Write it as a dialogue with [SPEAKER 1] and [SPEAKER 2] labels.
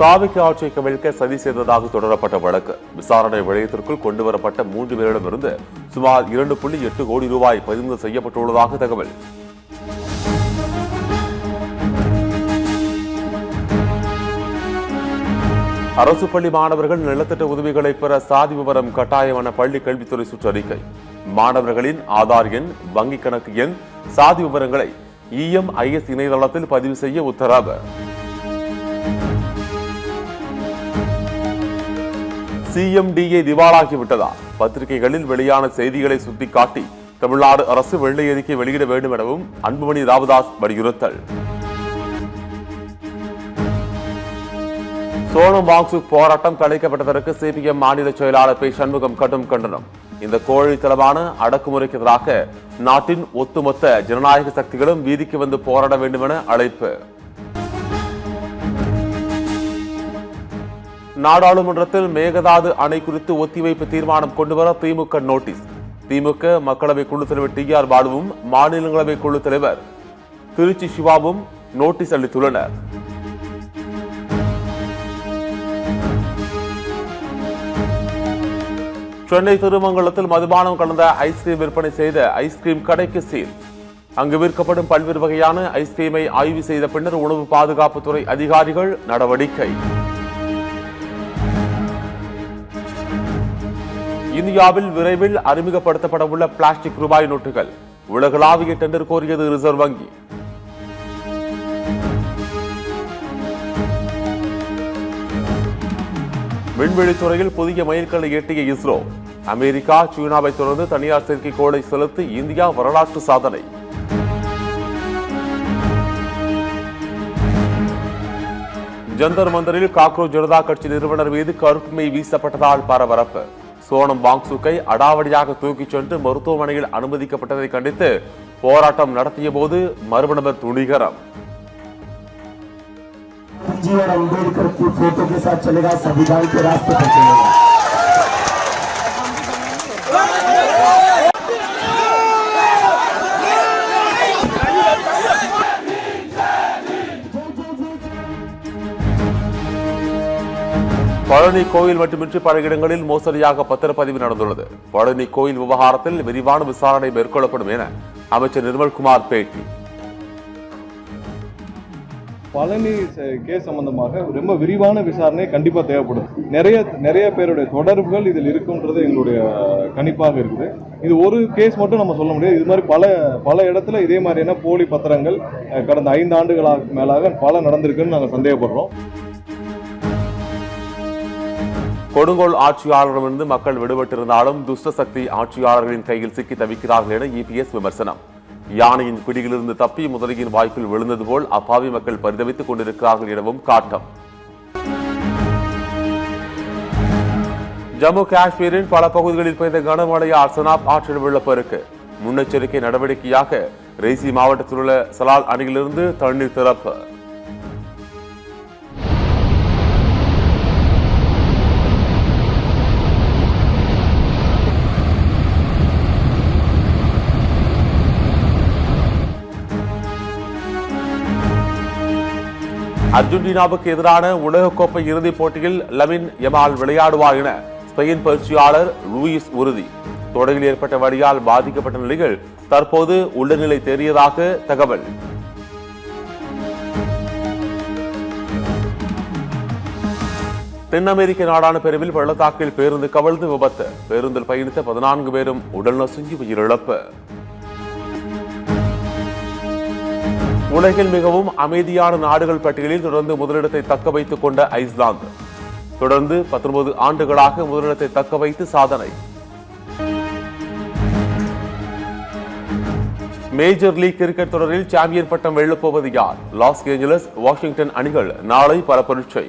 [SPEAKER 1] தாவிக ஆட்சியை கவிழ்க்க சதி செய்ததாக தொடரப்பட்ட வழக்கு விசாரணை வளையத்திற்குள் கொண்டுவரப்பட்ட 3 பேரிடமிருந்து சுமார் 2.8 கோடி ரூபாய் பறிமுதல் செய்யப்பட்டுள்ளதாக தகவல். அரசு பள்ளி மாணவர்கள் நலத்திட்ட உதவிகளை பெற சாதி விவரம் கட்டாயம் என பள்ளி கல்வித்துறை சுற்றறிக்கை. மாணவர்களின் ஆதார் எண், வங்கிக் கணக்கு எண், சாதி விவரங்களை EMIS இணையதளத்தில் பதிவு செய்ய உத்தரவு. CMDA திவாலாகிவிட்டதா? பத்திரிகைகளில் வெளியான செய்திகளை சுட்டிக்காட்டி தமிழ்நாடு அரசு வெள்ளை அறிக்கை வெளியிட வேண்டும் எனவும் அன்புமணி ராமதாஸ் வலியுறுத்தல். சோனம் வாங்சுக் போராட்டம் கலைக்கப்பட்டதற்கு CPM மாநில செயலாளர் பி. சண்முகம் கடும் கண்டனம். இந்த கோழைத்தனமான அடக்குமுறைக்கு எதிராக நாட்டின் ஒட்டுமொத்த ஜனநாயக சக்திகளும் வீதிக்கு வந்து போராட வேண்டும் என அழைப்பு. நாடாளுமன்றத்தில் மேகதாது அணை குறித்து ஒத்திவைப்பு தீர்மானம் கொண்டுவர திமுக நோட்டீஸ். திமுக மக்களவை குழு தலைவர் TR பாலுவும் மாநிலங்களவை குழு தலைவர் திருச்சி சிவாவும் நோட்டீஸ் அளித்துள்ளனர். சென்னை திருமங்கலத்தில் மதுபானம் கலந்த ஐஸ்கிரீம் விற்பனை செய்த ஐஸ்கிரீம் கடைக்கு சீல். அங்கு விற்கப்படும் பல்வேறு வகையான ஐஸ்கிரீமை ஆய்வு செய்த பின்னர் உணவு பாதுகாப்புத்துறை அதிகாரிகள் நடவடிக்கை. இந்தியாவில் விரைவில் அறிமுகப்படுத்தப்பட உள்ள பிளாஸ்டிக் ரூபாய் நோட்டுகள் உலகளாவிய டெண்டர் கோரியது ரிசர்வ் வங்கி. விண்வெளித்துறையில் புதிய மைல்கல்லை எட்டிய இஸ்ரோ. அமெரிக்கா, சீனாவை தொடர்ந்து தனியார் செயற்கைக்கோளை செலுத்தி இந்தியா வரலாற்று சாதனை. ஜந்தர் மந்தரில் காக்ரோச் ஜனதா கட்சி நிறுவனர் மீது கருப்புமை வீசப்பட்டதால் பரபரப்பு. சோனம் வாங்சுக்கை அடாவடியாக தூக்கிச் சென்று மருத்துவமனையில் அனுமதிக்கப்பட்டதை கண்டித்து போராட்டம் நடத்திய போது மர்ம நபர் துணிகரம்.
[SPEAKER 2] अम्बेडकर की फोटो के साथ चलेगा, संविधान के रास्ते पर चलेगा.
[SPEAKER 1] பழனி கோயில் மட்டுமின்றி பல இடங்களில் மோசடியாக பத்திரப்பதிவு நடந்துள்ளது. பழனி கோயில் விவகாரத்தில் விரிவான விசாரணை மேற்கொள்ளப்படும் என அமைச்சர் நிர்மல்குமார் பேட்டி.
[SPEAKER 3] பழனி கேஸ் சம்பந்தமாக ரொம்ப விரிவான விசாரணை கண்டிப்பாக தேவைப்படும். நிறைய பேருடைய தொடர்புகள் இதில் இருக்குன்றது எங்களுடைய கணிப்பாக இருக்குது. இது ஒரு கேஸ் மட்டும் நம்ம சொல்ல முடியாது. இது மாதிரி பல இடத்துல இதே மாதிரியான போலி பத்திரங்கள் கடந்த 5 ஆண்டுகளாக மேலாக பல நடந்திருக்குன்னு நாங்கள் சந்தேகப்படுறோம்.
[SPEAKER 1] கொடுங்கோல் ஆட்சியாளரிடமிருந்து மக்கள் விடுபட்டிருந்தாலும் துஷ்ட சக்தி ஆட்சியாளர்களின் கையில் சிக்கி தவிக்கிறார்கள் என EPS விமர்சனம். யானையின் பிடியிலிருந்து தப்பி முதலையின் வாய்ப்பில் விழுந்தது போல் அப்பாவி மக்கள் பரிதவித்துக் கொண்டிருக்கிறார்கள் எனவும் காட்டம். ஜம்மு காஷ்மீரின் பல பகுதிகளில் பெய்த கனமழையால் சனாப் ஆற்றில் வெள்ளப்பெருக்கு. முன்னெச்சரிக்கை நடவடிக்கையாக ரெய்சி மாவட்டத்தில் உள்ள சலால் அணையிலிருந்து தண்ணீர் திறப்பு. அர்ஜென்டினாவுக்கு எதிரான உலகக்கோப்பை இறுதிப் போட்டியில் லமின் யமால் விளையாடுவார் என ஸ்பெயின் பயிற்சியாளர் லூயிஸ் உறுதி. தொடரில் ஏற்பட்ட வலியால் பாதிக்கப்பட்ட நிலையில் தற்போது உடல்நிலை தேறியதாக தகவல். தென் அமெரிக்க நாடான பெருவில் பள்ளத்தாக்கில் பேருந்து கவிழ்ந்து விபத்து. பேருந்தில் பயணித்த 14 பேரும் உடல் நசுங்கி உயிரிழப்பு. உலகில் மிகவும் அமைதியான நாடுகள் பட்டியலில் தொடர்ந்து முதலிடத்தை தக்க வைத்துக் கொண்ட ஐஸ்லாந்து தொடர்ந்து 19 ஆண்டுகளாக முதலிடத்தை தக்க வைத்து சாதனை. மேஜர் லீக் கிரிக்கெட் தொடரில் சாம்பியன் பட்டம் வெல்லப்போவது யார்? லாஸ் ஏஞ்சலஸ், வாஷிங்டன் அணிகள் நாளை பரபரீட்சை.